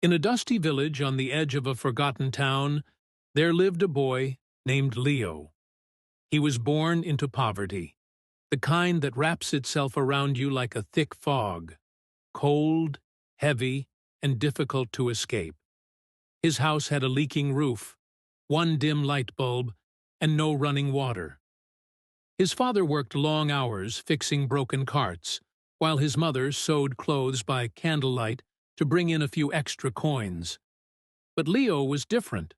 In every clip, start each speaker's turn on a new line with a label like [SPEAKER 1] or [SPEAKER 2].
[SPEAKER 1] In a dusty village on the edge of a forgotten town, there lived a boy named Leo. He was born into poverty, the kind that wraps itself around you like a thick fog, cold, heavy, and difficult to escape. His house had a leaking roof, one dim light bulb, and no running water. His father worked long hours fixing broken carts, while his mother sewed clothes by candlelight to bring in a few extra coins. But Leo was different.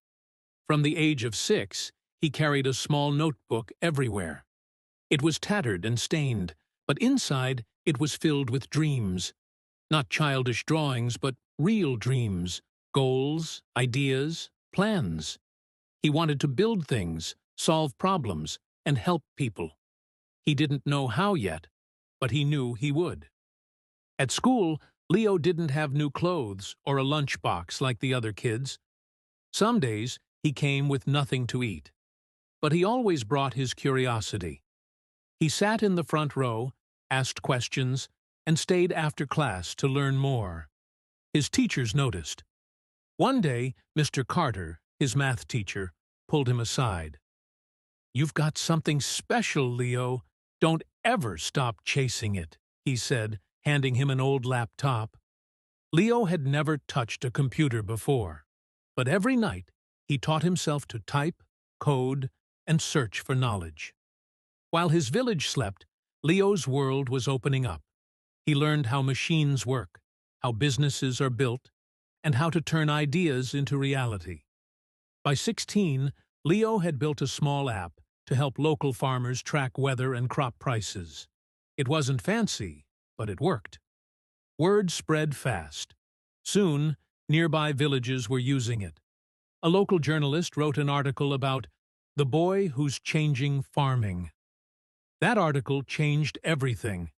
[SPEAKER 1] From the age of 6, he carried a small notebook everywhere. It was tattered and stained, but inside it was filled with dreams. Not childish drawings, but real dreams, goals, ideas, plans. He wanted to build things, solve problems, and help people. He didn't know how yet, but he knew he would. At school, Leo didn't have new clothes or a lunchbox like the other kids. Some days, he came with nothing to eat. But he always brought his curiosity. He sat in the front row, asked questions, and stayed after class to learn more. His teachers noticed. One day, Mr. Carter, his math teacher, pulled him aside. "You've got something special, Leo. Don't ever stop chasing it," he said, handing him an old laptop. Leo had never touched a computer before, but every night he taught himself to type, code, and search for knowledge. While his village slept, Leo's world was opening up. He learned how machines work, how businesses are built, and how to turn ideas into reality. By 16, Leo had built a small app to help local farmers track weather and crop prices. It wasn't fancy, but it worked. Word spread fast. Soon, nearby villages were using it. A local journalist wrote an article about the boy who's changing farming. That article changed everything.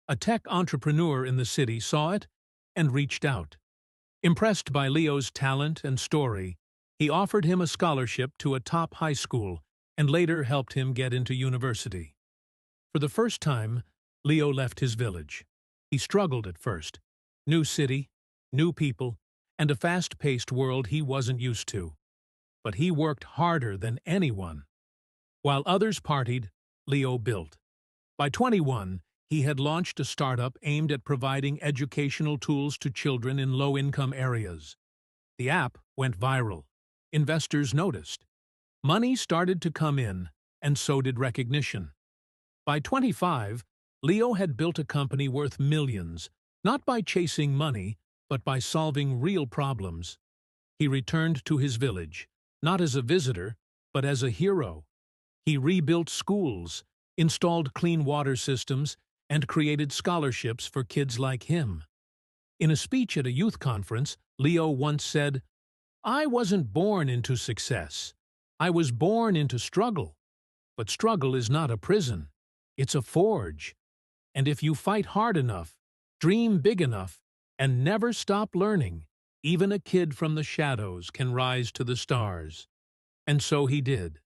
[SPEAKER 1] A tech entrepreneur in the city saw it and reached out. Impressed by Leo's talent and story, he offered him a scholarship to a top high school and later helped him get into university. For the first time, Leo left his village. He struggled at first. New city, new people, and a fast-paced world he wasn't used to. But he worked harder than anyone. While others partied, Leo built. By 21, he had launched a startup aimed at providing educational tools to children in low-income areas. The app went viral. Investors noticed. Money started to come in, and so did recognition. By 25, Leo had built a company worth millions, not by chasing money, but by solving real problems. He returned to his village, not as a visitor, but as a hero. He rebuilt schools, installed clean water systems, and created scholarships for kids like him. In a speech at a youth conference, Leo once said, "I wasn't born into success. I was born into struggle. But struggle is not a prison. It's a forge. And if you fight hard enough, dream big enough, and never stop learning, even a kid from the shadows can rise to the stars." And so he did.